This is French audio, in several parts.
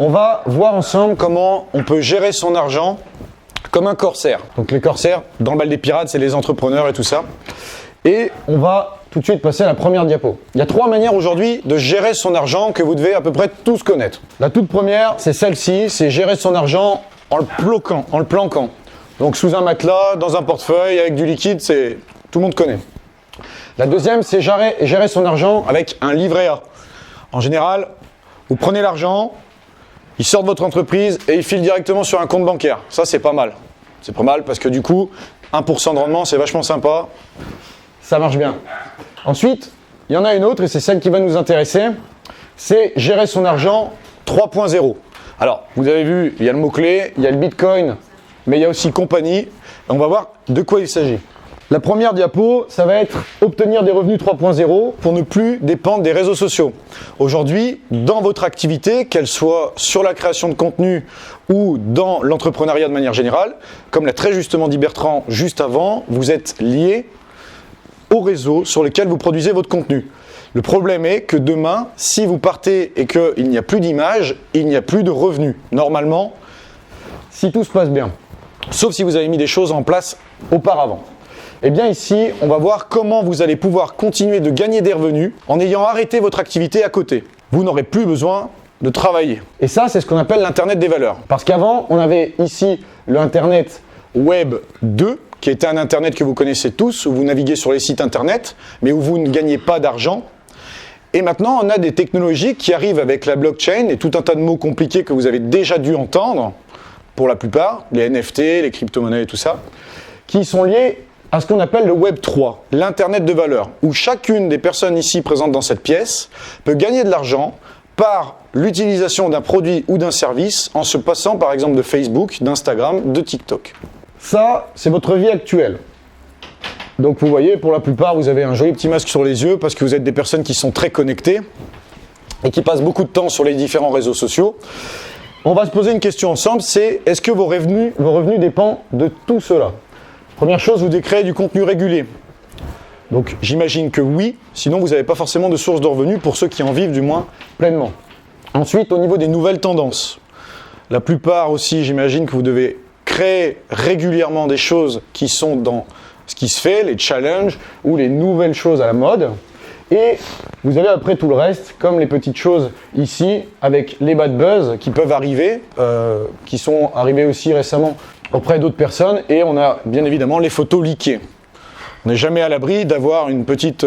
On va voir ensemble comment on peut gérer son argent comme un corsaire. Donc les corsaires, dans le bal des pirates, c'est les entrepreneurs et tout ça. Et on va tout de suite passer à la première diapo. Il y a 3 manières aujourd'hui de gérer son argent que vous devez à peu près tous connaître. La toute première, c'est celle-ci, c'est gérer son argent en le planquant. Donc sous un matelas, dans un portefeuille, avec du liquide, tout le monde connaît. La deuxième, c'est gérer son argent avec un livret A. En général, vous prenez l'argent, il sort de votre entreprise et il file directement sur un compte bancaire. Ça, c'est pas mal. C'est pas mal parce que du coup, 1% de rendement, c'est vachement sympa. Ça marche bien. Ensuite, il y en a une autre et c'est celle qui va nous intéresser. C'est gérer son argent 3.0. Alors, vous avez vu, il y a le mot-clé, il y a le Bitcoin, mais il y a aussi compagnie. On va voir de quoi il s'agit. La première diapo, ça va être obtenir des revenus 3.0 pour ne plus dépendre des réseaux sociaux. Aujourd'hui, dans votre activité, qu'elle soit sur la création de contenu ou dans l'entrepreneuriat de manière générale, comme l'a très justement dit Bertrand juste avant, vous êtes lié aux réseaux sur lesquels vous produisez votre contenu. Le problème est que demain, si vous partez et qu'il n'y a plus d'image, il n'y a plus de revenus. Normalement, si tout se passe bien, sauf si vous avez mis des choses en place auparavant. Eh bien ici, on va voir comment vous allez pouvoir continuer de gagner des revenus en ayant arrêté votre activité à côté. Vous n'aurez plus besoin de travailler. Et ça, c'est ce qu'on appelle l'Internet des valeurs. Parce qu'avant, on avait ici le Internet Web 2, qui était un Internet que vous connaissez tous, où vous naviguez sur les sites Internet, mais où vous ne gagnez pas d'argent. Et maintenant, on a des technologies qui arrivent avec la blockchain et tout un tas de mots compliqués que vous avez déjà dû entendre, pour la plupart, les NFT, les crypto-monnaies et tout ça, qui sont liés à ce qu'on appelle le Web 3, l'Internet de valeurs, où chacune des personnes ici présentes dans cette pièce peut gagner de l'argent par l'utilisation d'un produit ou d'un service en se passant par exemple de Facebook, d'Instagram, de TikTok. Ça, c'est votre vie actuelle. Donc vous voyez, pour la plupart, vous avez un joli petit masque sur les yeux parce que vous êtes des personnes qui sont très connectées et qui passent beaucoup de temps sur les différents réseaux sociaux. On va se poser une question ensemble, c'est est-ce que vos revenus dépendent de tout cela ? Première chose, vous devez créer du contenu régulier. Donc j'imagine que oui, sinon vous n'avez pas forcément de source de revenus pour ceux qui en vivent du moins pleinement. Ensuite, au niveau des nouvelles tendances, la plupart aussi, j'imagine que vous devez créer régulièrement des choses qui sont dans ce qui se fait, les challenges ou les nouvelles choses à la mode. Et vous avez après tout le reste, comme les petites choses ici, avec les bad buzz qui peuvent arriver, qui sont arrivés aussi récemment auprès d'autres personnes. Et on a bien évidemment les photos leakées. On n'est jamais à l'abri d'avoir une petite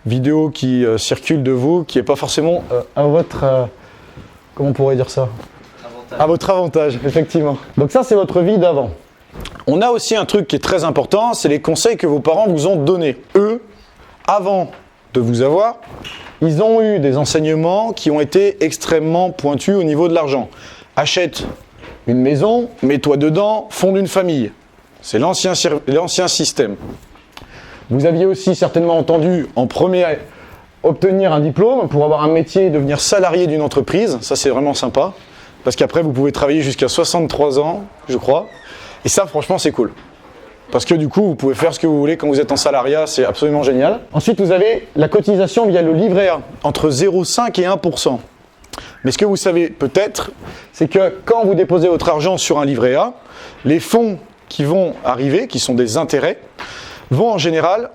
vidéo qui circule de vous, qui n'est pas forcément à votre... comment on pourrait dire ça ? À votre avantage, effectivement. Donc ça, c'est votre vie d'avant. On a aussi un truc qui est très important, c'est les conseils que vos parents vous ont donnés. Eux, avant de vous avoir, ils ont eu des enseignements qui ont été extrêmement pointus au niveau de l'argent. Achète une maison, mets-toi dedans, fonde une famille. C'est l'ancien système. Vous aviez aussi certainement entendu en premier obtenir un diplôme pour avoir un métier et devenir salarié d'une entreprise. Ça, c'est vraiment sympa. Parce qu'après, vous pouvez travailler jusqu'à 63 ans, je crois. Et ça, franchement, c'est cool. Parce que du coup, vous pouvez faire ce que vous voulez quand vous êtes en salariat, c'est absolument génial. Ensuite, vous avez la cotisation via le livret A, entre 0,5 et 1%. Mais ce que vous savez peut-être, c'est que quand vous déposez votre argent sur un livret A, les fonds qui vont arriver, qui sont des intérêts, vont en général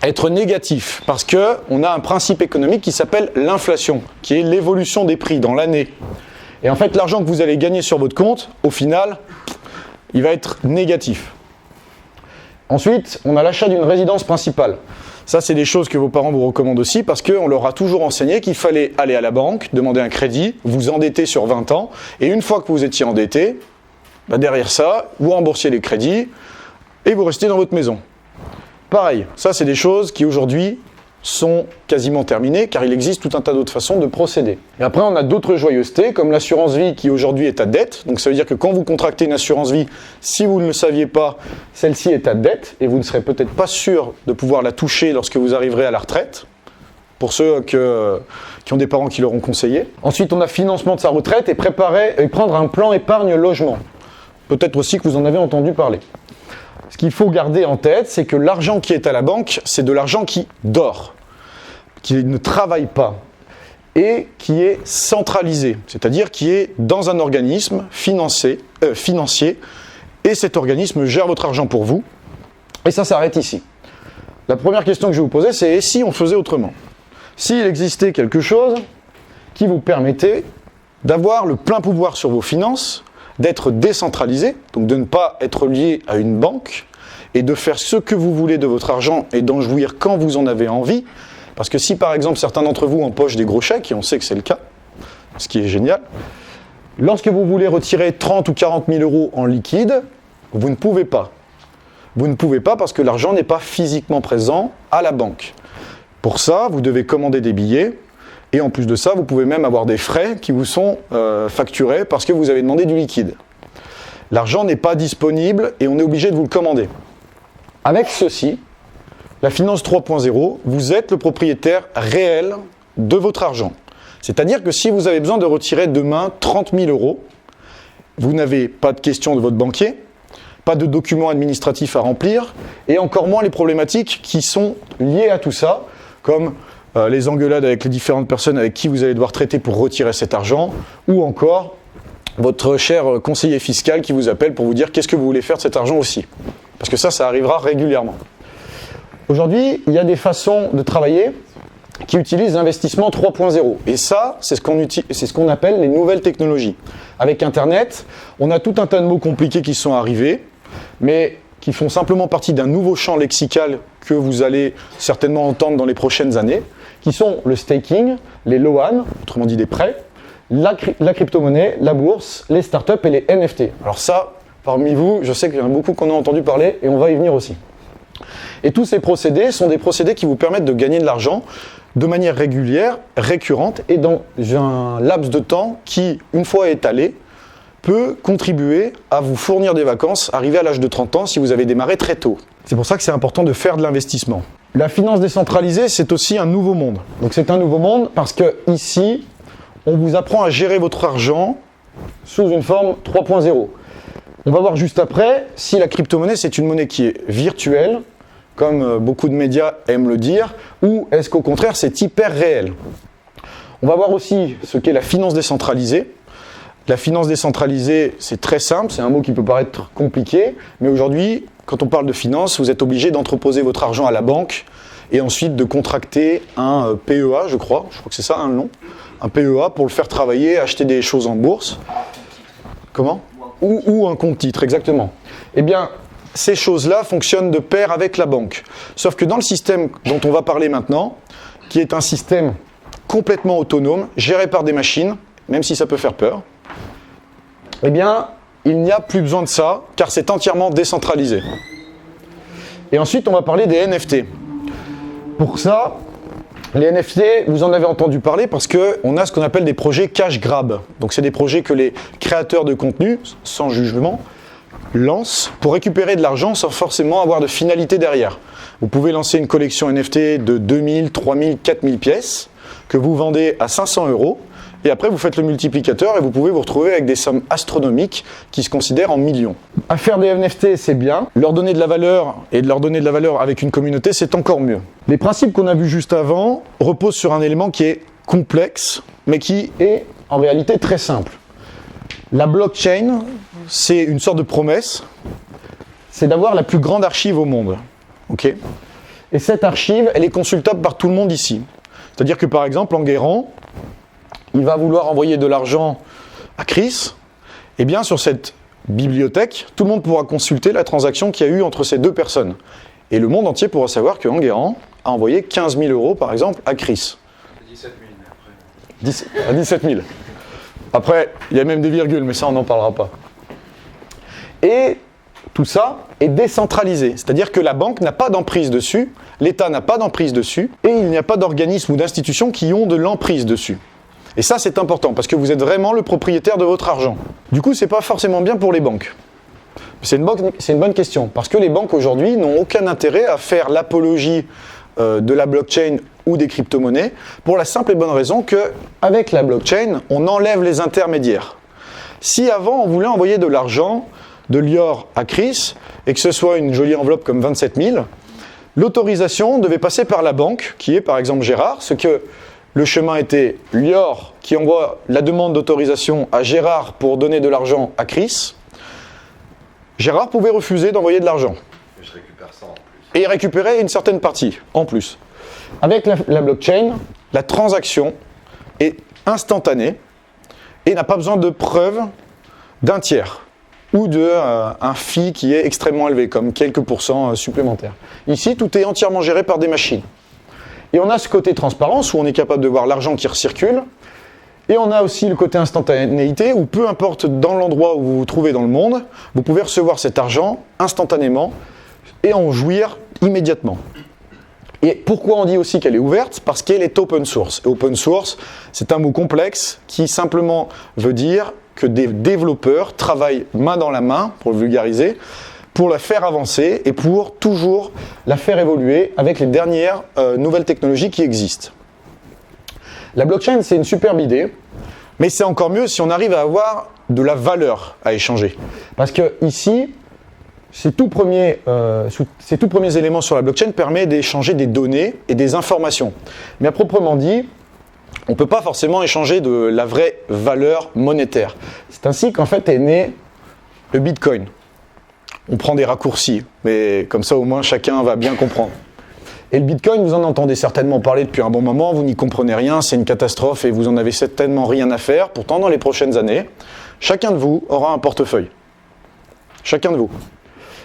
être négatifs. Parce qu'on a un principe économique qui s'appelle l'inflation, qui est l'évolution des prix dans l'année. Et en fait, l'argent que vous allez gagner sur votre compte, au final, il va être négatif. Ensuite, on a l'achat d'une résidence principale. Ça, c'est des choses que vos parents vous recommandent aussi parce qu'on leur a toujours enseigné qu'il fallait aller à la banque, demander un crédit, vous endetter sur 20 ans. Et une fois que vous étiez endetté, derrière ça, vous remboursiez les crédits et vous restez dans votre maison. Pareil, ça, c'est des choses qui aujourd'hui sont quasiment terminées car il existe tout un tas d'autres façons de procéder. Et après, on a d'autres joyeusetés comme l'assurance vie qui aujourd'hui est à dette. Donc ça veut dire que quand vous contractez une assurance vie, si vous ne le saviez pas, celle-ci est à dette et vous ne serez peut-être pas sûr de pouvoir la toucher lorsque vous arriverez à la retraite, pour ceux qui ont des parents qui leur ont conseillé. Ensuite, on a financement de sa retraite et prendre un plan épargne logement. Peut-être aussi que vous en avez entendu parler. Ce qu'il faut garder en tête, c'est que l'argent qui est à la banque, c'est de l'argent qui dort, qui ne travaille pas. et qui est centralisé, c'est-à-dire qui est dans un organisme financier, et cet organisme gère votre argent pour vous, et ça s'arrête ici. La première question que je vais vous poser, c'est si on faisait autrement? S'il existait quelque chose qui vous permettait d'avoir le plein pouvoir sur vos finances, d'être décentralisé, donc de ne pas être lié à une banque, et de faire ce que vous voulez de votre argent et d'en jouir quand vous en avez envie, parce que si par exemple certains d'entre vous empochent des gros chèques, et on sait que c'est le cas, ce qui est génial, lorsque vous voulez retirer 30 ou 40 000 euros en liquide, vous ne pouvez pas. Vous ne pouvez pas parce que l'argent n'est pas physiquement présent à la banque. Pour ça, vous devez commander des billets, et en plus de ça, vous pouvez même avoir des frais qui vous sont facturés parce que vous avez demandé du liquide. L'argent n'est pas disponible et on est obligé de vous le commander. Avec ceci, la finance 3.0, vous êtes le propriétaire réel de votre argent. C'est-à-dire que si vous avez besoin de retirer demain 30 000 euros, vous n'avez pas de question de votre banquier, pas de documents administratifs à remplir, et encore moins les problématiques qui sont liées à tout ça, comme les engueulades avec les différentes personnes avec qui vous allez devoir traiter pour retirer cet argent, ou encore votre cher conseiller fiscal qui vous appelle pour vous dire qu'est-ce que vous voulez faire de cet argent aussi. Parce que ça arrivera régulièrement. Aujourd'hui, il y a des façons de travailler qui utilisent l'investissement 3.0. Et ça, c'est ce qu'on appelle les nouvelles technologies. Avec Internet, on a tout un tas de mots compliqués qui sont arrivés, mais qui font simplement partie d'un nouveau champ lexical que vous allez certainement entendre dans les prochaines années, qui sont le staking, les loans, autrement dit des prêts, la crypto-monnaie, la bourse, les startups et les NFT. Alors ça, parmi vous, je sais qu'il y en a beaucoup qu'on a entendu parler et on va y venir aussi. Et tous ces procédés sont des procédés qui vous permettent de gagner de l'argent de manière régulière, récurrente et dans un laps de temps qui, une fois étalé, peut contribuer à vous fournir des vacances arrivé à l'âge de 30 ans si vous avez démarré très tôt. C'est pour ça que c'est important de faire de l'investissement. La finance décentralisée, c'est aussi un nouveau monde. Donc c'est un nouveau monde parce que ici, on vous apprend à gérer votre argent sous une forme 3.0. On va voir juste après si la crypto-monnaie, c'est une monnaie qui est virtuelle, comme beaucoup de médias aiment le dire, ou est-ce qu'au contraire, c'est hyper réel. On va voir aussi ce qu'est la finance décentralisée. La finance décentralisée, c'est très simple, c'est un mot qui peut paraître compliqué, mais aujourd'hui, quand on parle de finance, vous êtes obligé d'entreposer votre argent à la banque et ensuite de contracter un PEA, je crois que c'est ça un nom, un PEA pour le faire travailler, acheter des choses en bourse. Comment ? Ou un compte titre, exactement. Eh bien, ces choses-là fonctionnent de pair avec la banque. Sauf que dans le système dont on va parler maintenant, qui est un système complètement autonome, géré par des machines, même si ça peut faire peur, eh bien, il n'y a plus besoin de ça, car c'est entièrement décentralisé. Et ensuite, on va parler des NFT. Pour ça, les NFT, vous en avez entendu parler parce qu'on a ce qu'on appelle des projets cash grab. Donc, c'est des projets que les créateurs de contenu, sans jugement, lancent pour récupérer de l'argent sans forcément avoir de finalité derrière. Vous pouvez lancer une collection NFT de 2000, 3000, 4000 pièces que vous vendez à 500 €. Et après, vous faites le multiplicateur et vous pouvez vous retrouver avec des sommes astronomiques qui se considèrent en millions. À faire des NFT, c'est bien. Leur donner de la valeur et de leur donner de la valeur avec une communauté, c'est encore mieux. Les principes qu'on a vus juste avant reposent sur un élément qui est complexe, mais qui est en réalité très simple. La blockchain, c'est une sorte de promesse. C'est d'avoir la plus grande archive au monde. Okay ? Et cette archive, elle est consultable par tout le monde ici. C'est-à-dire que par exemple, Enguerrand, il va vouloir envoyer de l'argent à Chris, eh bien sur cette bibliothèque, tout le monde pourra consulter la transaction qu'il y a eu entre ces deux personnes. Et le monde entier pourra savoir que Enguerrand a envoyé 15 000 € par exemple à Chris. 17 000 après. À 17 000. Après, il y a même des virgules, mais ça on n'en parlera pas. Et tout ça est décentralisé, c'est-à-dire que la banque n'a pas d'emprise dessus, l'État n'a pas d'emprise dessus, et il n'y a pas d'organisme ou d'institution qui ont de l'emprise dessus. Et ça, c'est important, parce que vous êtes vraiment le propriétaire de votre argent. Du coup, c'est pas forcément bien pour les banques. C'est une bonne question, parce que les banques aujourd'hui n'ont aucun intérêt à faire l'apologie de la blockchain ou des crypto-monnaies, pour la simple et bonne raison qu'avec la blockchain, on enlève les intermédiaires. Si avant, on voulait envoyer de l'argent, de l'IOR à Chris, et que ce soit une jolie enveloppe comme 27 000, l'autorisation devait passer par la banque, qui est par exemple Gérard, ce que Le chemin était Lior qui envoie la demande d'autorisation à Gérard pour donner de l'argent à Chris. Gérard pouvait refuser d'envoyer de l'argent. Et je récupère ça en plus. Et il récupérait une certaine partie en plus. Avec la blockchain, la transaction est instantanée et n'a pas besoin de preuve d'un tiers ou d'un fee qui est extrêmement élevé, comme quelques pourcents supplémentaires. Ici, tout est entièrement géré par des machines. Et on a ce côté transparence où on est capable de voir l'argent qui recircule. Et on a aussi le côté instantanéité où peu importe dans l'endroit où vous vous trouvez dans le monde, vous pouvez recevoir cet argent instantanément et en jouir immédiatement. Et pourquoi on dit aussi qu'elle est ouverte? Parce qu'elle est open source. Et open source, c'est un mot complexe qui simplement veut dire que des développeurs travaillent main dans la main, pour le vulgariser, pour la faire avancer et pour toujours la faire évoluer avec les dernières nouvelles technologies qui existent. La blockchain, c'est une superbe idée, mais c'est encore mieux si on arrive à avoir de la valeur à échanger. Parce que ici, ces tout premiers éléments sur la blockchain permettent d'échanger des données et des informations. Mais à proprement dit, on ne peut pas forcément échanger de la vraie valeur monétaire. C'est ainsi qu'en fait est né le Bitcoin. On prend des raccourcis, mais comme ça au moins chacun va bien comprendre. Et le Bitcoin, vous en entendez certainement parler depuis un bon moment, vous n'y comprenez rien, c'est une catastrophe et vous en avez certainement rien à faire. Pourtant, dans les prochaines années, chacun de vous aura un portefeuille. Chacun de vous.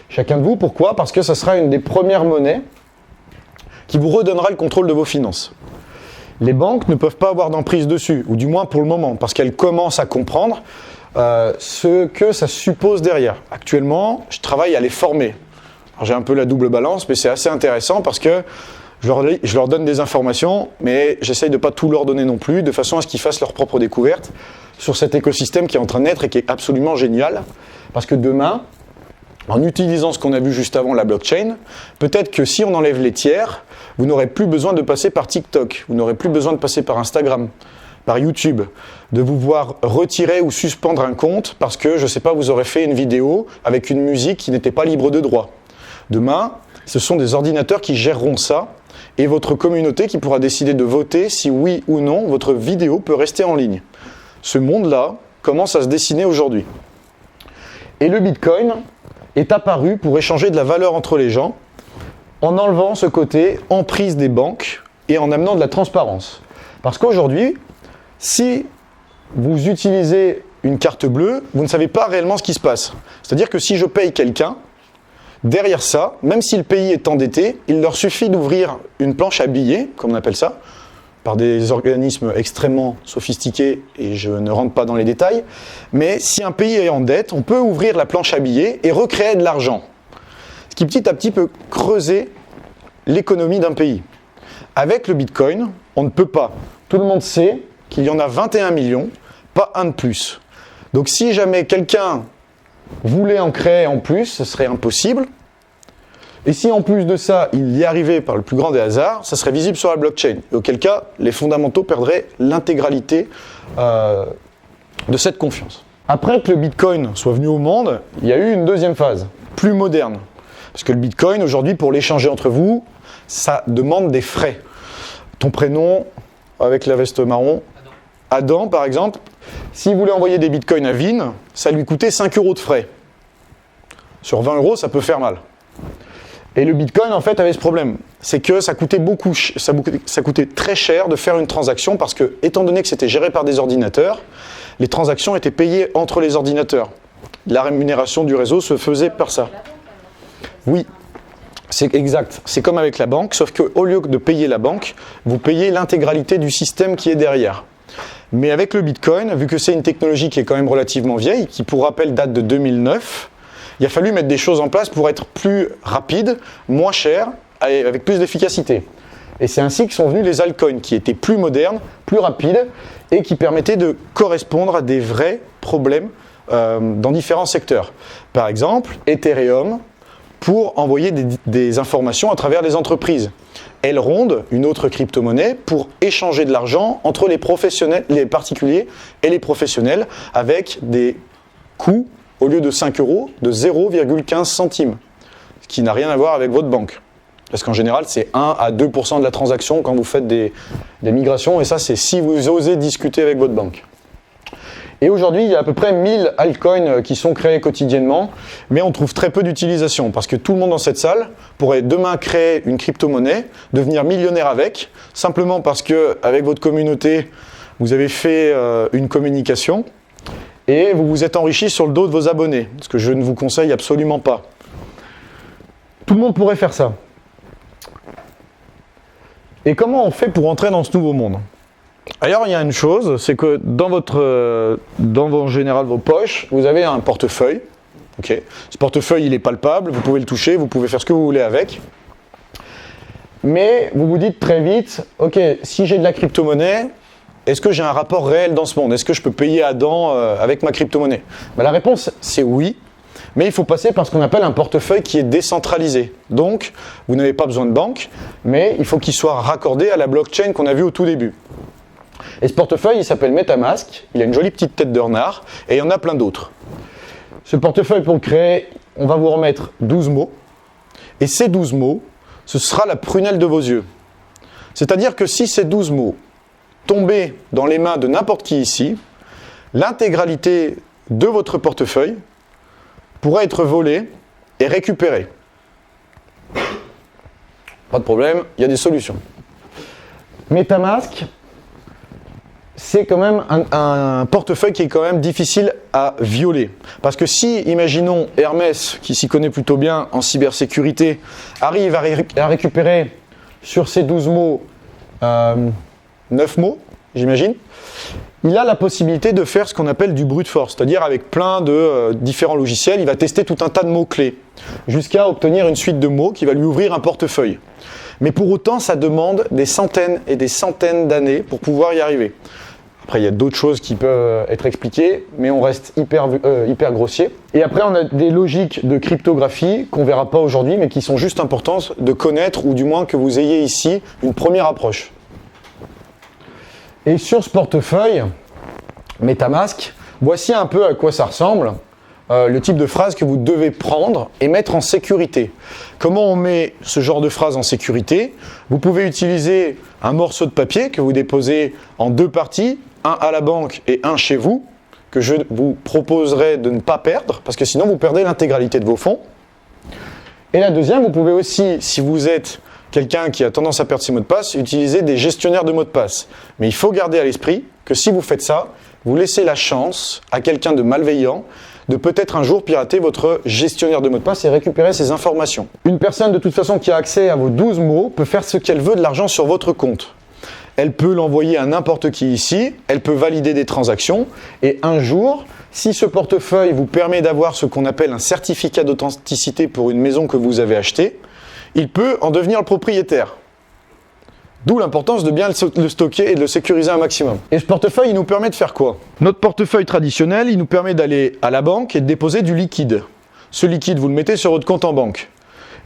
Chacun de vous, pourquoi? Parce que ce sera une des premières monnaies qui vous redonnera le contrôle de vos finances. Les banques ne peuvent pas avoir d'emprise dessus, ou du moins pour le moment, parce qu'elles commencent à comprendre ce que ça suppose derrière. Actuellement, je travaille à les former. Alors, j'ai un peu la double balance, mais c'est assez intéressant parce que je leur donne des informations, mais j'essaye de ne pas tout leur donner non plus, de façon à ce qu'ils fassent leur propre découverte sur cet écosystème qui est en train de naître et qui est absolument génial. Parce que demain, en utilisant ce qu'on a vu juste avant, la blockchain, peut-être que si on enlève les tiers, vous n'aurez plus besoin de passer par TikTok, vous n'aurez plus besoin de passer par Instagram, par YouTube, de vous voir retirer ou suspendre un compte parce que, je ne sais pas, vous aurez fait une vidéo avec une musique qui n'était pas libre de droit. Demain, ce sont des ordinateurs qui géreront ça et votre communauté qui pourra décider de voter si oui ou non votre vidéo peut rester en ligne. Ce monde-là commence à se dessiner aujourd'hui. Et le Bitcoin est apparu pour échanger de la valeur entre les gens en enlevant ce côté emprise des banques et en amenant de la transparence. Parce qu'aujourd'hui, si vous utilisez une carte bleue, vous ne savez pas réellement ce qui se passe. C'est-à-dire que si je paye quelqu'un, derrière ça, même si le pays est endetté, il leur suffit d'ouvrir une planche à billets, comme on appelle ça, par des organismes extrêmement sophistiqués, et je ne rentre pas dans les détails, mais si un pays est en dette, on peut ouvrir la planche à billets et recréer de l'argent. Ce qui petit à petit peut creuser l'économie d'un pays. Avec le Bitcoin, on ne peut pas. Tout le monde sait qu'il y en a 21 millions, pas un de plus. Donc si jamais quelqu'un voulait en créer en plus, ce serait impossible. Et si en plus de ça, il y arrivait par le plus grand des hasards, ça serait visible sur la blockchain. Et auquel cas, les fondamentaux perdraient l'intégralité de cette confiance. Après que le Bitcoin soit venu au monde, il y a eu une deuxième phase, plus moderne. Parce que le Bitcoin, aujourd'hui, pour l'échanger entre vous, ça demande des frais. Ton prénom, avec la veste marron, Adam par exemple, s'il voulait envoyer des bitcoins à Vin, ça lui coûtait 5 € de frais. Sur 20 €, ça peut faire mal. Et le bitcoin, en fait, avait ce problème. C'est que ça coûtait très cher de faire une transaction parce que, étant donné que c'était géré par des ordinateurs, les transactions étaient payées entre les ordinateurs. La rémunération du réseau se faisait par ça. Oui, c'est exact. C'est comme avec la banque, sauf qu'au lieu de payer la banque, vous payez l'intégralité du système qui est derrière. Mais avec le Bitcoin, vu que c'est une technologie qui est quand même relativement vieille, qui pour rappel date de 2009, il a fallu mettre des choses en place pour être plus rapide, moins cher, et avec plus d'efficacité. Et c'est ainsi que sont venus les altcoins, qui étaient plus modernes, plus rapides, et qui permettaient de correspondre à des vrais problèmes dans différents secteurs. Par exemple, Ethereum, pour envoyer des informations à travers les entreprises. Elrond, une autre crypto-monnaie, pour échanger de l'argent entre les particuliers et les professionnels avec des coûts, au lieu de 5 €, de 0,15 centimes, ce qui n'a rien à voir avec votre banque. Parce qu'en général, c'est 1 à 2% de la transaction quand vous faites des migrations. Et ça, c'est si vous osez discuter avec votre banque. Et aujourd'hui, il y a à peu près 1000 altcoins qui sont créés quotidiennement, mais on trouve très peu d'utilisation parce que tout le monde dans cette salle pourrait demain créer une crypto-monnaie, devenir millionnaire avec, simplement parce que avec votre communauté, vous avez fait une communication et vous vous êtes enrichi sur le dos de vos abonnés, ce que je ne vous conseille absolument pas. Tout le monde pourrait faire ça. Et comment on fait pour entrer dans ce nouveau monde ? Ailleurs, il y a une chose, c'est que en général vos poches, vous avez un portefeuille. Okay. Ce portefeuille, il est palpable, vous pouvez le toucher, vous pouvez faire ce que vous voulez avec. Mais vous vous dites très vite, ok, si j'ai de la crypto-monnaie, est-ce que j'ai un rapport réel dans ce monde ? Est-ce que je peux payer Adam avec ma crypto-monnaie ? La réponse, c'est oui. Mais il faut passer par ce qu'on appelle un portefeuille qui est décentralisé. Donc, vous n'avez pas besoin de banque, mais il faut qu'il soit raccordé à la blockchain qu'on a vue au tout début. Et ce portefeuille, il s'appelle MetaMask, il a une jolie petite tête de renard, et il y en a plein d'autres. Ce portefeuille, pour le créer, on va vous remettre 12 mots, et ces 12 mots, ce sera la prunelle de vos yeux. C'est-à-dire que si ces 12 mots tombaient dans les mains de n'importe qui ici, l'intégralité de votre portefeuille pourrait être volée et récupérée. Pas de problème, il y a des solutions. MetaMask, c'est quand même un portefeuille qui est quand même difficile à violer. Parce que si, imaginons, Hermès, qui s'y connaît plutôt bien en cybersécurité, arrive à récupérer sur ces 12 mots 9 mots, j'imagine, il a la possibilité de faire ce qu'on appelle du brute force, c'est-à-dire avec plein de différents logiciels, il va tester tout un tas de mots-clés, jusqu'à obtenir une suite de mots qui va lui ouvrir un portefeuille. Mais pour autant, ça demande des centaines et des centaines d'années pour pouvoir y arriver. Après, il y a d'autres choses qui peuvent être expliquées, mais on reste hyper grossier. Et après, on a des logiques de cryptographie qu'on ne verra pas aujourd'hui, mais qui sont juste importantes de connaître, ou du moins que vous ayez ici une première approche. Et sur ce portefeuille, MetaMask, voici un peu à quoi ça ressemble. Le type de phrase que vous devez prendre et mettre en sécurité. Comment on met ce genre de phrase en sécurité ? Vous pouvez utiliser un morceau de papier que vous déposez en 2 parties, un à la banque et un chez vous, que je vous proposerai de ne pas perdre, parce que sinon vous perdez l'intégralité de vos fonds. Et la deuxième, vous pouvez aussi, si vous êtes quelqu'un qui a tendance à perdre ses mots de passe, utiliser des gestionnaires de mots de passe. Mais il faut garder à l'esprit que si vous faites ça, vous laissez la chance à quelqu'un de malveillant de peut-être un jour pirater votre gestionnaire de mots de passe et récupérer ces informations. Une personne de toute façon qui a accès à vos 12 mots peut faire ce qu'elle veut de l'argent sur votre compte. Elle peut l'envoyer à n'importe qui ici, elle peut valider des transactions et un jour, si ce portefeuille vous permet d'avoir ce qu'on appelle un certificat d'authenticité pour une maison que vous avez achetée, il peut en devenir le propriétaire. D'où l'importance de bien le stocker et de le sécuriser un maximum. Et ce portefeuille, il nous permet de faire quoi ? Notre portefeuille traditionnel, il nous permet d'aller à la banque et de déposer du liquide. Ce liquide, vous le mettez sur votre compte en banque.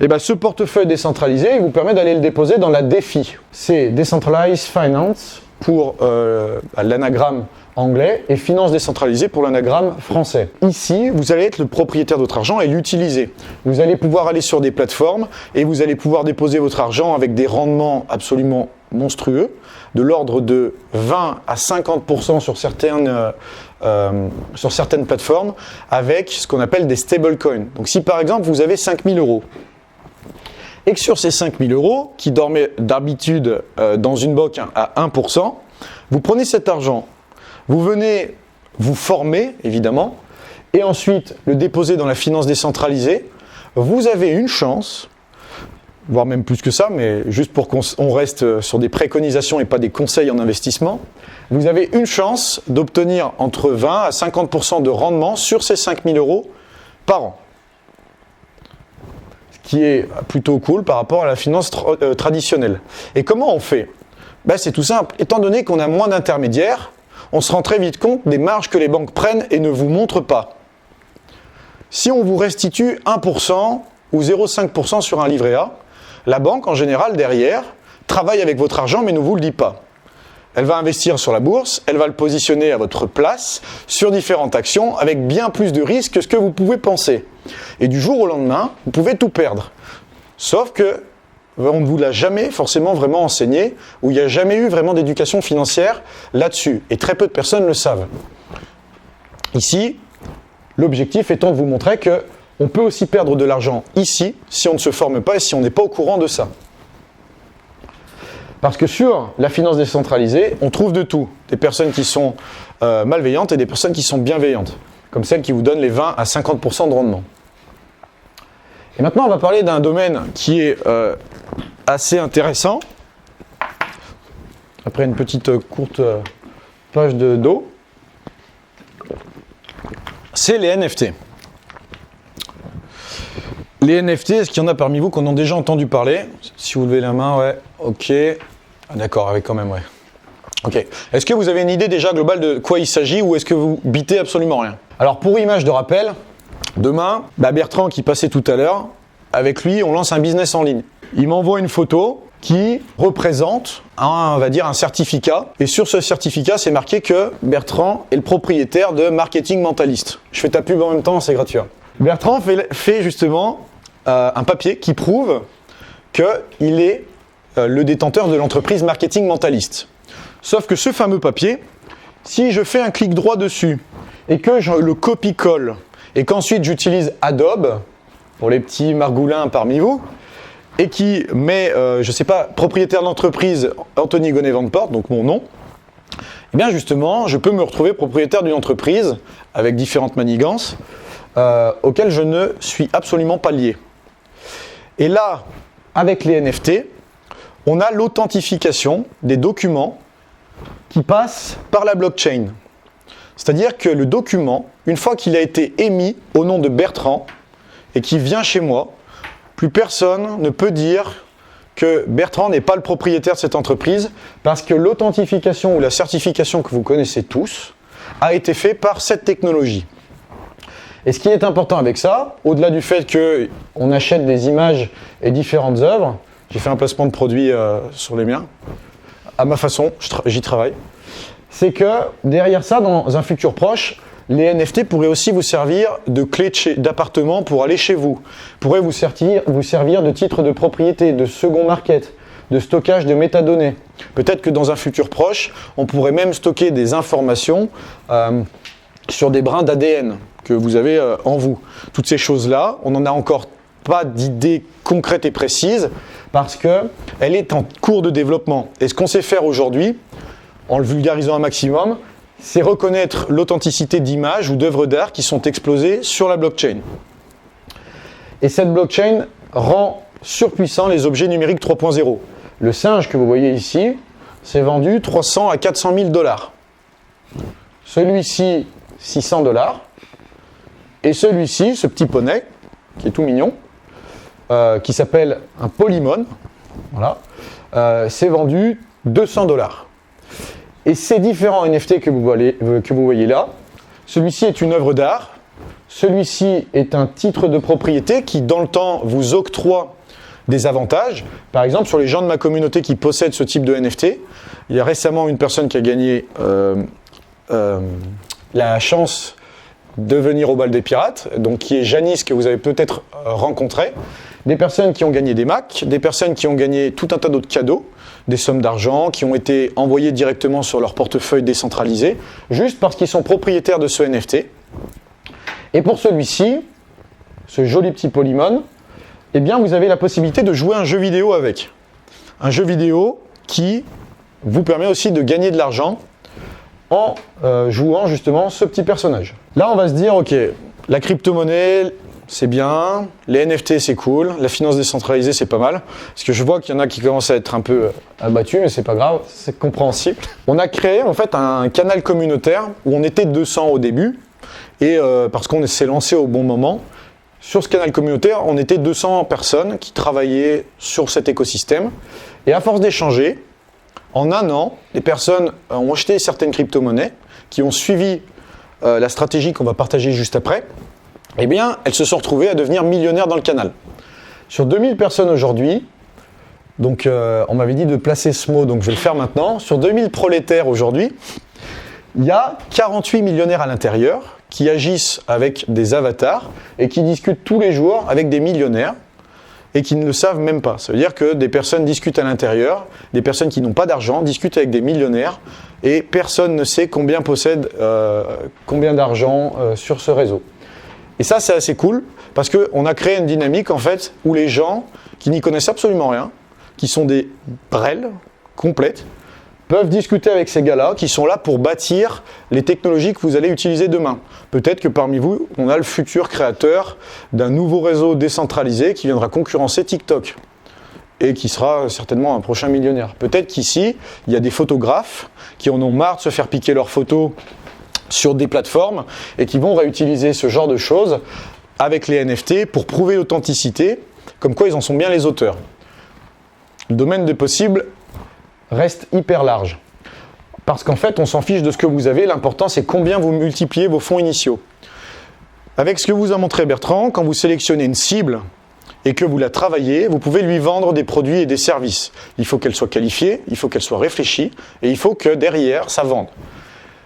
Et bien, ce portefeuille décentralisé, il vous permet d'aller le déposer dans la DeFi. C'est Decentralized Finance pour l'anagramme anglais et finance décentralisée pour l'anagramme français. Ici, vous allez être le propriétaire de votre argent et l'utiliser. Vous allez pouvoir aller sur des plateformes et vous allez pouvoir déposer votre argent avec des rendements absolument monstrueux, de l'ordre de 20 à 50% sur certaines plateformes, avec ce qu'on appelle des stablecoins. Donc si par exemple vous avez 5 000 € et que sur ces 5 000 €, qui dormaient d'habitude dans une banque à 1%, vous prenez cet argent, vous venez vous former, évidemment, et ensuite le déposer dans la finance décentralisée, vous avez une chance, voire même plus que ça, mais juste pour qu'on reste sur des préconisations et pas des conseils en investissement, vous avez une chance d'obtenir entre 20 à 50% de rendement sur ces 5 000 € par an. Ce qui est plutôt cool par rapport à la finance traditionnelle. Et comment on fait ? C'est tout simple. Étant donné qu'on a moins d'intermédiaires, on se rend très vite compte des marges que les banques prennent et ne vous montrent pas. Si on vous restitue 1% ou 0,5% sur un livret A, la banque, en général, derrière, travaille avec votre argent mais ne vous le dit pas. Elle va investir sur la bourse, elle va le positionner à votre place sur différentes actions avec bien plus de risques que ce que vous pouvez penser. Et du jour au lendemain, vous pouvez tout perdre. Sauf que on ne vous l'a jamais forcément vraiment enseigné, ou il n'y a jamais eu vraiment d'éducation financière là-dessus. Et très peu de personnes le savent. Ici, l'objectif étant de vous montrer qu'on peut aussi perdre de l'argent ici, si on ne se forme pas et si on n'est pas au courant de ça. Parce que sur la finance décentralisée, on trouve de tout. Des personnes qui sont malveillantes et des personnes qui sont bienveillantes, comme celles qui vous donnent les 20 à 50% de rendement. Et maintenant, on va parler d'un domaine qui est assez intéressant. Après une petite courte page d'eau, c'est les NFT. Les NFT, est-ce qu'il y en a parmi vous qui en ont déjà entendu parler? Si vous levez la main, ouais, ok. Ah, d'accord, avec quand même, ouais. Ok. Est-ce que vous avez une idée déjà globale de quoi il s'agit ou est-ce que vous bitez absolument rien? Alors, pour image de rappel, demain, Bertrand qui passait tout à l'heure, avec lui, on lance un business en ligne. Il m'envoie une photo qui représente on va dire un certificat. Et sur ce certificat, c'est marqué que Bertrand est le propriétaire de Marketing Mentalist. Je fais ta pub en même temps, c'est gratuit. Bertrand fait justement un papier qui prouve qu'il est le détenteur de l'entreprise Marketing Mentalist. Sauf que ce fameux papier, si je fais un clic droit dessus et que je le copie-colle et qu'ensuite j'utilise Adobe, pour les petits margoulins parmi vous, et qui met, je ne sais pas, propriétaire de l'entreprise Anthony Gonnet-Vanteport, donc mon nom, eh bien justement, je peux me retrouver propriétaire d'une entreprise avec différentes manigances auxquelles je ne suis absolument pas lié. Et là, avec les NFT, on a l'authentification des documents qui passent par la blockchain. C'est-à-dire que le document, une fois qu'il a été émis au nom de Bertrand et qui vient chez moi, plus personne ne peut dire que Bertrand n'est pas le propriétaire de cette entreprise parce que l'authentification ou la certification que vous connaissez tous a été faite par cette technologie. Et ce qui est important avec ça, au-delà du fait qu'on achète des images et différentes œuvres, j'ai fait un placement de produit sur les miens, à ma façon, j'y travaille, c'est que derrière ça, dans un futur proche, les NFT pourraient aussi vous servir de clé d'appartement pour aller chez vous, pourraient vous servir de titre de propriété, de second market, de stockage de métadonnées. Peut-être que dans un futur proche, on pourrait même stocker des informations sur des brins d'ADN que vous avez en vous. Toutes ces choses-là, on n'en a encore pas d'idée concrète et précise parce qu'elle est en cours de développement. Et ce qu'on sait faire aujourd'hui, en le vulgarisant un maximum, c'est reconnaître l'authenticité d'images ou d'œuvres d'art qui sont exposées sur la blockchain. Et cette blockchain rend surpuissant les objets numériques 3.0. Le singe que vous voyez ici, c'est vendu 300 à 400 000 $. Celui-ci, 600 $. Et celui-ci, ce petit poney, qui est tout mignon, qui s'appelle un polymone, voilà, c'est vendu 200 $. Et ces différents NFT que vous voyez là, celui-ci est une œuvre d'art, celui-ci est un titre de propriété qui, dans le temps, vous octroie des avantages. Par exemple, sur les gens de ma communauté qui possèdent ce type de NFT, il y a récemment une personne qui a gagné la chance de venir au bal des pirates, donc qui est Janice, que vous avez peut-être rencontré, des personnes qui ont gagné des Macs, des personnes qui ont gagné tout un tas d'autres cadeaux, des sommes d'argent qui ont été envoyées directement sur leur portefeuille décentralisé, juste parce qu'ils sont propriétaires de ce NFT. Et pour celui-ci, ce joli petit polymone, eh bien vous avez la possibilité de jouer un jeu vidéo avec. Un jeu vidéo qui vous permet aussi de gagner de l'argent en jouant justement ce petit personnage. Là, on va se dire, ok, la crypto-monnaie, c'est bien, les NFT, c'est cool, la finance décentralisée, c'est pas mal. Parce que je vois qu'il y en a qui commencent à être un peu abattus, mais c'est pas grave, c'est compréhensible. On a créé en fait un canal communautaire où on était 200 au début, et parce qu'on s'est lancé au bon moment. Sur ce canal communautaire, on était 200 personnes qui travaillaient sur cet écosystème. Et à force d'échanger, en un an, les personnes ont acheté certaines crypto-monnaies qui ont suivi la stratégie qu'on va partager juste après. Eh bien, elles se sont retrouvées à devenir millionnaires dans le canal. Sur 2000 personnes aujourd'hui, donc on m'avait dit de placer ce mot, donc je vais le faire maintenant. Sur 2000 prolétaires aujourd'hui, il y a 48 millionnaires à l'intérieur qui agissent avec des avatars et qui discutent tous les jours avec des millionnaires et qui ne le savent même pas. Ça veut dire que des personnes discutent à l'intérieur, des personnes qui n'ont pas d'argent discutent avec des millionnaires et personne ne sait combien possède combien d'argent sur ce réseau. Et ça, c'est assez cool parce qu'on a créé une dynamique en fait où les gens qui n'y connaissent absolument rien, qui sont des brels complètes, peuvent discuter avec ces gars-là qui sont là pour bâtir les technologies que vous allez utiliser demain. Peut-être que parmi vous, on a le futur créateur d'un nouveau réseau décentralisé qui viendra concurrencer TikTok et qui sera certainement un prochain millionnaire. Peut-être qu'ici, il y a des photographes qui en ont marre de se faire piquer leurs photos sur des plateformes et qui vont réutiliser ce genre de choses avec les NFT pour prouver l'authenticité, comme quoi ils en sont bien les auteurs. Le domaine des possibles reste hyper large. Parce qu'en fait, on s'en fiche de ce que vous avez, l'important c'est combien vous multipliez vos fonds initiaux. Avec ce que vous a montré Bertrand, quand vous sélectionnez une cible et que vous la travaillez, vous pouvez lui vendre des produits et des services. Il faut qu'elle soit qualifiée, il faut qu'elle soit réfléchie et il faut que derrière, ça vende.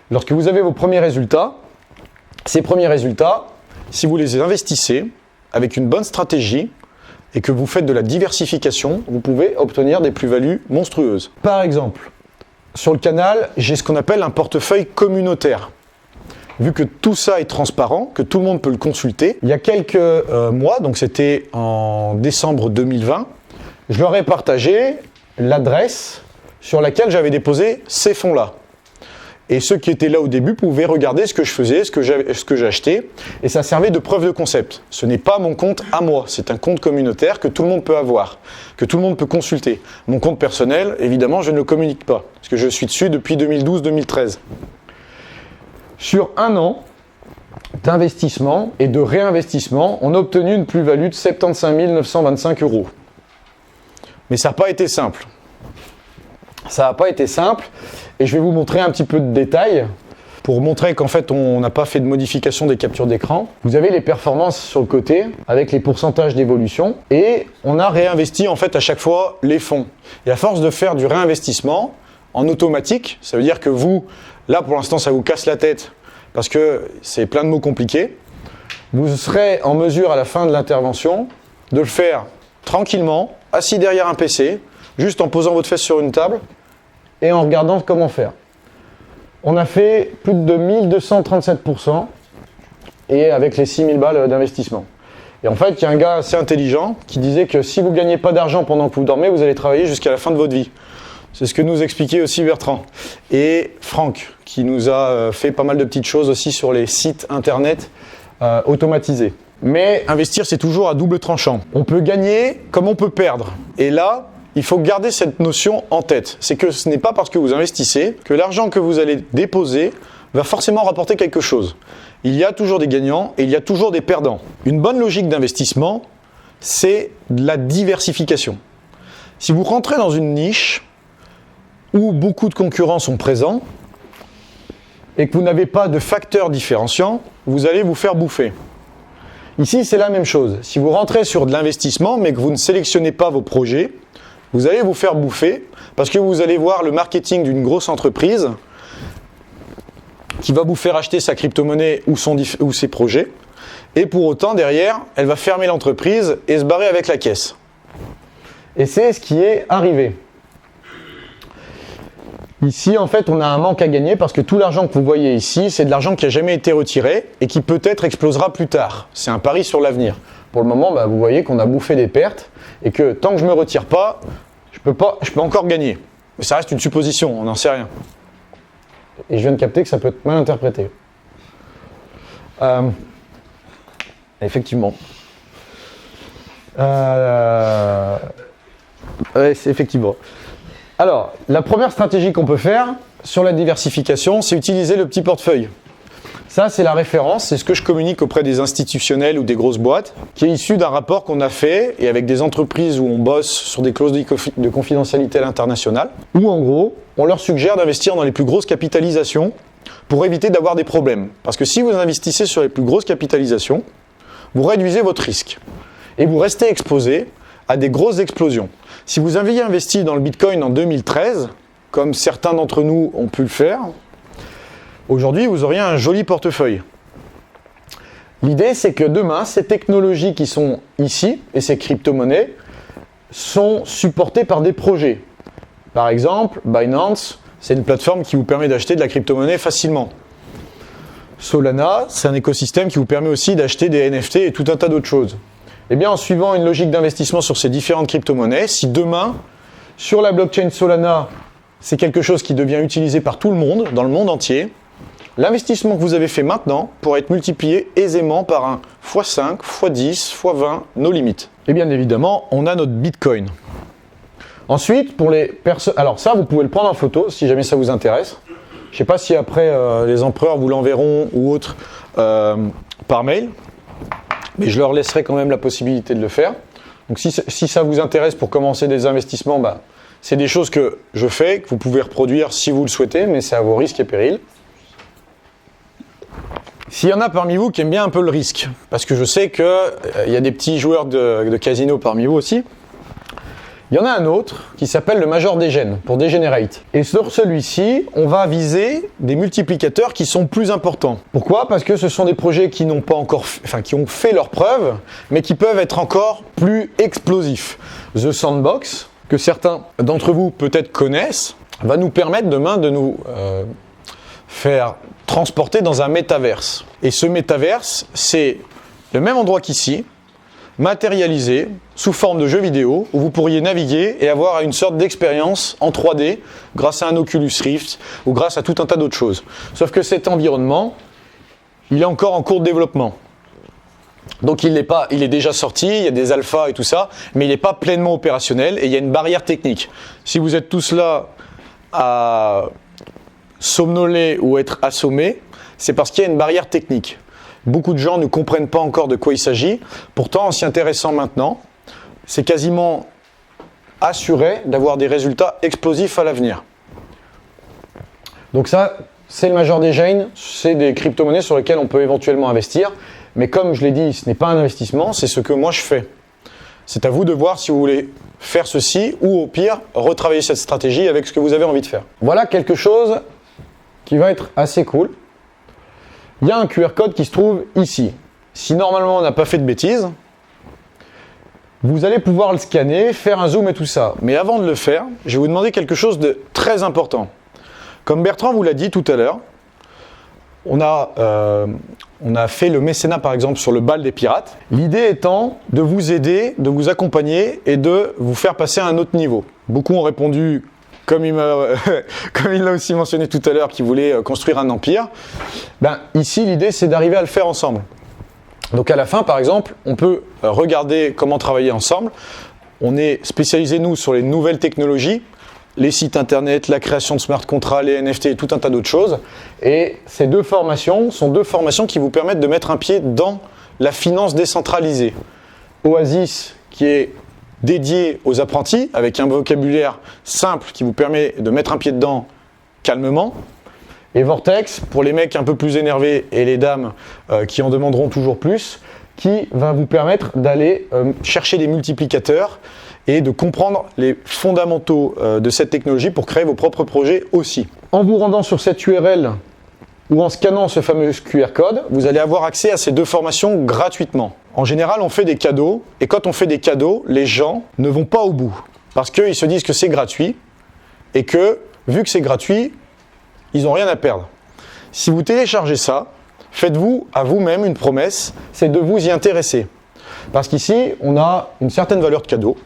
Lorsque vous avez vos premiers résultats, ces premiers résultats, si vous les investissez avec une bonne stratégie, et que vous faites de la diversification, vous pouvez obtenir des plus-values monstrueuses. Par exemple, sur le canal, j'ai ce qu'on appelle un portefeuille communautaire. Vu que tout ça est transparent, que tout le monde peut le consulter, il y a quelques mois, donc c'était en décembre 2020, je leur ai partagé l'adresse sur laquelle j'avais déposé ces fonds-là. Et ceux qui étaient là au début pouvaient regarder ce que je faisais, ce que j'achetais, et ça servait de preuve de concept. Ce n'est pas mon compte à moi, c'est un compte communautaire que tout le monde peut avoir, que tout le monde peut consulter. Mon compte personnel, évidemment, je ne le communique pas, parce que je suis dessus depuis 2012-2013. Sur un an d'investissement et de réinvestissement, on a obtenu une plus-value de 75 925 €. Mais ça n'a pas été simple. Ça n'a pas été simple. Et je vais vous montrer un petit peu de détails pour montrer qu'en fait on n'a pas fait de modification des captures d'écran. Vous avez les performances sur le côté avec les pourcentages d'évolution et on a réinvesti en fait à chaque fois les fonds. Et à force de faire du réinvestissement en automatique, ça veut dire que vous, là pour l'instant ça vous casse la tête parce que c'est plein de mots compliqués, vous serez en mesure à la fin de l'intervention de le faire tranquillement, assis derrière un PC, juste en posant votre fesse sur une table et en regardant comment faire. On a fait plus de 1237% et avec les 6000 balles d'investissement. Et en fait, il y a un gars assez intelligent qui disait que si vous ne gagnez pas d'argent pendant que vous dormez, vous allez travailler jusqu'à la fin de votre vie. C'est ce que nous expliquait aussi Bertrand. Et Franck, qui nous a fait pas mal de petites choses aussi sur les sites internet automatisés. Mais investir, c'est toujours à double tranchant. On peut gagner comme on peut perdre. Et là, il faut garder cette notion en tête. C'est que ce n'est pas parce que vous investissez que l'argent que vous allez déposer va forcément rapporter quelque chose. Il y a toujours des gagnants et il y a toujours des perdants. Une bonne logique d'investissement, c'est de la diversification. Si vous rentrez dans une niche où beaucoup de concurrents sont présents et que vous n'avez pas de facteurs différenciants, vous allez vous faire bouffer. Ici, c'est la même chose. Si vous rentrez sur de l'investissement mais que vous ne sélectionnez pas vos projets, vous allez vous faire bouffer parce que vous allez voir le marketing d'une grosse entreprise qui va vous faire acheter sa crypto-monnaie ou ses projets et pour autant derrière elle va fermer l'entreprise et se barrer avec la caisse. Et c'est ce qui est arrivé. Ici en fait on a un manque à gagner parce que tout l'argent que vous voyez ici c'est de l'argent qui n'a jamais été retiré et qui peut-être explosera plus tard. C'est un pari sur l'avenir. Pour le moment vous voyez qu'on a bouffé des pertes et que tant que je ne me retire pas, je peux encore gagner. Mais ça reste une supposition, on n'en sait rien. Et je viens de capter que ça peut être mal interprété. Effectivement. C'est effectivement. Alors, la première stratégie qu'on peut faire sur la diversification, c'est utiliser le petit portefeuille. Ça, c'est la référence, c'est ce que je communique auprès des institutionnels ou des grosses boîtes, qui est issu d'un rapport qu'on a fait et avec des entreprises où on bosse sur des clauses de confidentialité à l'international, où en gros, on leur suggère d'investir dans les plus grosses capitalisations pour éviter d'avoir des problèmes. Parce que si vous investissez sur les plus grosses capitalisations, vous réduisez votre risque et vous restez exposé à des grosses explosions. Si vous aviez investi dans le Bitcoin en 2013, comme certains d'entre nous ont pu le faire, aujourd'hui, vous auriez un joli portefeuille. L'idée, c'est que demain, ces technologies qui sont ici et ces crypto-monnaies sont supportées par des projets. Par exemple, Binance, c'est une plateforme qui vous permet d'acheter de la crypto-monnaie facilement. Solana, c'est un écosystème qui vous permet aussi d'acheter des NFT et tout un tas d'autres choses. Eh bien, en suivant une logique d'investissement sur ces différentes crypto-monnaies, si demain, sur la blockchain Solana, c'est quelque chose qui devient utilisé par tout le monde, dans le monde entier, l'investissement que vous avez fait maintenant pourrait être multiplié aisément par un x5, x10, x20, nos limites. Et bien évidemment, on a notre Bitcoin. Ensuite, pour les personnes... Alors ça, vous pouvez le prendre en photo si jamais ça vous intéresse. Je ne sais pas si après les empereurs vous l'enverront ou autre par mail, mais je leur laisserai quand même la possibilité de le faire. Donc si ça vous intéresse pour commencer des investissements, c'est des choses que je fais, que vous pouvez reproduire si vous le souhaitez, mais c'est à vos risques et périls. S'il y en a parmi vous qui aiment bien un peu le risque, parce que je sais qu'il y a des petits joueurs de casino parmi vous aussi, il y en a un autre qui s'appelle le Major Degen, pour Degenerate. Et sur celui-ci, on va viser des multiplicateurs qui sont plus importants. Pourquoi ? Parce que ce sont des projets qui n'ont pas encore, qui ont fait leurs preuves, mais qui peuvent être encore plus explosifs. The Sandbox, que certains d'entre vous peut-être connaissent, va nous permettre demain de nous faire transporter dans un métaverse. Et ce métaverse, c'est le même endroit qu'ici, matérialisé sous forme de jeu vidéo où vous pourriez naviguer et avoir une sorte d'expérience en 3D grâce à un Oculus Rift ou grâce à tout un tas d'autres choses. Sauf que cet environnement, il est encore en cours de développement. Donc il est déjà sorti, il y a des alphas et tout ça, mais il n'est pas pleinement opérationnel et il y a une barrière technique. Si vous êtes tous là à somnoler ou être assommés, c'est parce qu'il y a une barrière technique. Beaucoup de gens ne comprennent pas encore de quoi il s'agit. Pourtant, en s'y intéressant maintenant, c'est quasiment assuré d'avoir des résultats explosifs à l'avenir. Donc ça, c'est le Major Degen, c'est des crypto-monnaies sur lesquelles on peut éventuellement investir. Mais comme je l'ai dit, ce n'est pas un investissement, c'est ce que moi je fais. C'est à vous de voir si vous voulez faire ceci ou au pire, retravailler cette stratégie avec ce que vous avez envie de faire. Voilà quelque chose qui va être assez cool. Il y a un QR code qui se trouve ici. Si normalement on n'a pas fait de bêtises, vous allez pouvoir le scanner, faire un zoom et tout ça. Mais avant de le faire, je vais vous demander quelque chose de très important. Comme Bertrand vous l'a dit tout à l'heure, on a fait le mécénat par exemple sur le bal des pirates. L'idée étant de vous aider, de vous accompagner et de vous faire passer à un autre niveau. Beaucoup ont répondu, comme il l'a aussi mentionné tout à l'heure, qu'il voulait construire un empire. Ici, l'idée, c'est d'arriver à le faire ensemble. Donc à la fin, par exemple, on peut regarder comment travailler ensemble. On est spécialisé, nous, sur les nouvelles technologies, les sites internet, la création de smart contracts, les NFT et tout un tas d'autres choses. Et ces deux formations sont deux formations qui vous permettent de mettre un pied dans la finance décentralisée. Oasis, qui est dédié aux apprentis, avec un vocabulaire simple qui vous permet de mettre un pied dedans calmement. Et Vortex, pour les mecs un peu plus énervés et les dames qui en demanderont toujours plus, qui va vous permettre d'aller chercher des multiplicateurs et de comprendre les fondamentaux de cette technologie pour créer vos propres projets aussi. En vous rendant sur cette URL ou en scannant ce fameux QR code, vous allez avoir accès à ces deux formations gratuitement. En général, on fait des cadeaux, et quand on fait des cadeaux, les gens ne vont pas au bout, parce qu'ils se disent que c'est gratuit, et que, vu que c'est gratuit, ils n'ont rien à perdre. Si vous téléchargez ça, faites-vous à vous-même une promesse, c'est de vous y intéresser. Parce qu'ici, on a une certaine valeur de cadeau,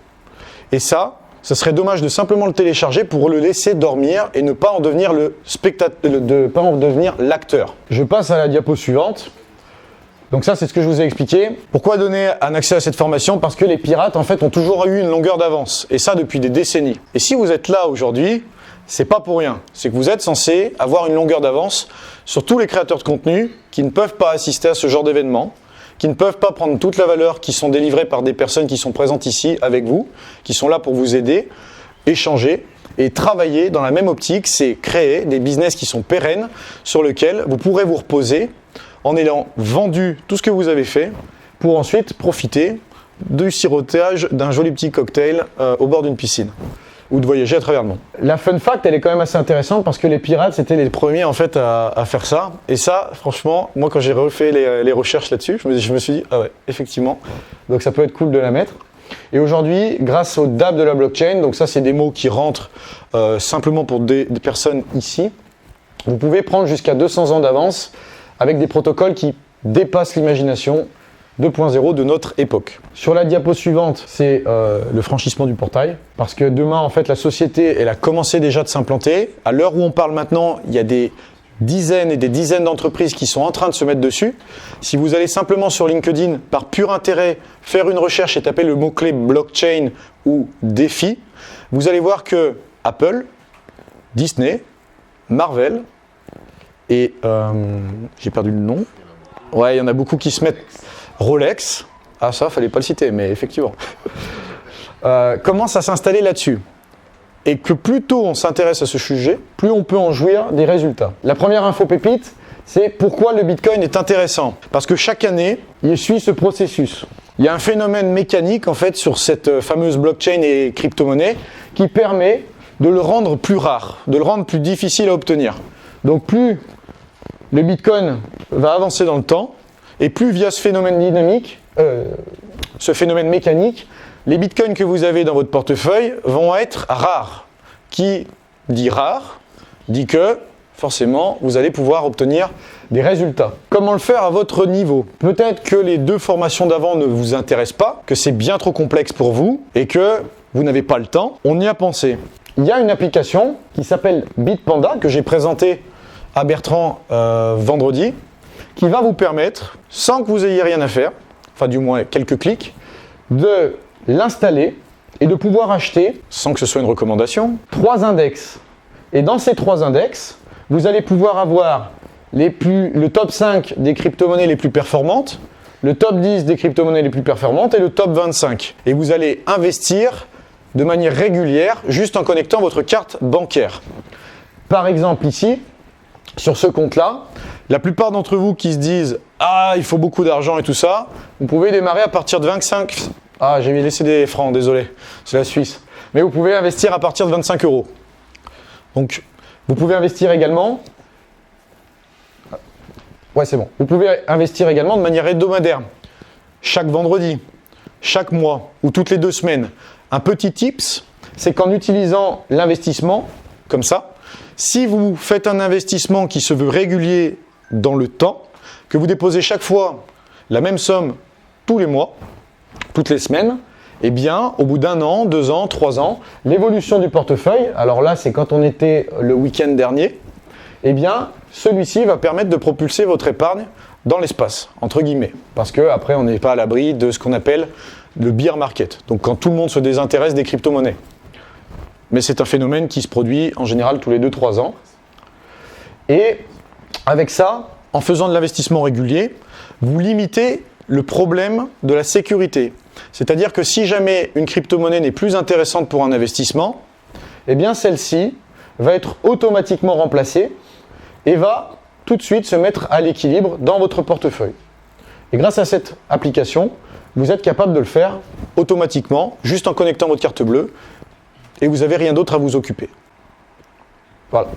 et ça serait dommage de simplement le télécharger pour le laisser dormir et ne pas en devenir pas en devenir l'acteur. Je passe à la diapo suivante. Donc ça, c'est ce que je vous ai expliqué. Pourquoi donner un accès à cette formation ? Parce que les pirates, en fait, ont toujours eu une longueur d'avance. Et ça, depuis des décennies. Et si vous êtes là aujourd'hui, c'est pas pour rien. C'est que vous êtes censé avoir une longueur d'avance sur tous les créateurs de contenu qui ne peuvent pas assister à ce genre d'événement, qui ne peuvent pas prendre toute la valeur qui sont délivrées par des personnes qui sont présentes ici avec vous, qui sont là pour vous aider, échanger et travailler dans la même optique, c'est créer des business qui sont pérennes sur lesquels vous pourrez vous reposer en ayant vendu tout ce que vous avez fait pour ensuite profiter du sirotage d'un joli petit cocktail au bord d'une piscine. ou de voyager à travers le monde. La fun fact, elle est quand même assez intéressante parce que les pirates, c'était les premiers en fait à faire ça. Et ça, franchement, moi quand j'ai refait les recherches là-dessus, je me suis dit, ah ouais, effectivement, donc ça peut être cool de la mettre. Et aujourd'hui, grâce au DApp de la blockchain, donc ça c'est des mots qui rentrent simplement pour des personnes ici, vous pouvez prendre jusqu'à 200 ans d'avance avec des protocoles qui dépassent l'imagination 2.0 de notre époque. Sur la diapo suivante, c'est le franchissement du portail. Parce que demain, en fait, la société, elle a commencé déjà de s'implanter. À l'heure où on parle maintenant, il y a des dizaines et des dizaines d'entreprises qui sont en train de se mettre dessus. Si vous allez simplement sur LinkedIn, par pur intérêt, faire une recherche et taper le mot-clé blockchain ou défi, vous allez voir que Apple, Disney, Marvel et j'ai perdu le nom. Ouais, il y en a beaucoup qui se mettent. Rolex, ah ça, fallait pas le citer, mais effectivement, commence à s'installer là-dessus. Et que plus tôt on s'intéresse à ce sujet, plus on peut en jouir des résultats. La première info pépite, c'est pourquoi le Bitcoin est intéressant. Parce que chaque année, il suit ce processus. Il y a un phénomène mécanique en fait sur cette fameuse blockchain et crypto-monnaie qui permet de le rendre plus rare, de le rendre plus difficile à obtenir. Donc plus le Bitcoin va avancer dans le temps, et plus via ce phénomène dynamique, ce phénomène mécanique, les bitcoins que vous avez dans votre portefeuille vont être rares. Qui dit rare, dit que forcément vous allez pouvoir obtenir des résultats. Comment le faire à votre niveau? Peut-être que les deux formations d'avant ne vous intéressent pas, que c'est bien trop complexe pour vous et que vous n'avez pas le temps. On y a pensé. Il y a une application qui s'appelle Bitpanda que j'ai présentée à Bertrand vendredi, qui va vous permettre, sans que vous ayez rien à faire, enfin du moins quelques clics, de l'installer et de pouvoir acheter, sans que ce soit une recommandation, 3 index. Et dans ces 3 index, vous allez pouvoir avoir le top 5 des crypto-monnaies les plus performantes, le top 10 des crypto-monnaies les plus performantes et le top 25. Et vous allez investir de manière régulière, juste en connectant votre carte bancaire. Par exemple ici, sur ce compte-là, la plupart d'entre vous qui se disent « Ah, il faut beaucoup d'argent et tout ça », vous pouvez démarrer à partir de 25... Ah, j'ai laissé des francs, désolé, c'est la Suisse. Mais vous pouvez investir à partir de 25 €. Donc, vous pouvez investir également... Ouais, c'est bon. Vous pouvez investir également de manière hebdomadaire. Chaque vendredi, chaque mois ou toutes les 2 semaines. Un petit tips, c'est qu'en utilisant l'investissement, comme ça, si vous faites un investissement qui se veut régulier dans le temps, que vous déposez chaque fois la même somme tous les mois, toutes les semaines, eh bien, au bout d'1 an, 2 ans, 3 ans, l'évolution du portefeuille, alors là, c'est quand on était le week-end dernier, eh bien, celui-ci va permettre de propulser votre épargne dans l'espace, entre guillemets. Parce qu'après, on n'est pas à l'abri de ce qu'on appelle le bear market. Donc, quand tout le monde se désintéresse des crypto-monnaies. Mais c'est un phénomène qui se produit en général tous les 2-3 ans. Et avec ça, en faisant de l'investissement régulier, vous limitez le problème de la sécurité. C'est-à-dire que si jamais une crypto-monnaie n'est plus intéressante pour un investissement, eh bien celle-ci va être automatiquement remplacée et va tout de suite se mettre à l'équilibre dans votre portefeuille. Et grâce à cette application, vous êtes capable de le faire automatiquement, juste en connectant votre carte bleue, et vous n'avez rien d'autre à vous occuper. Voilà.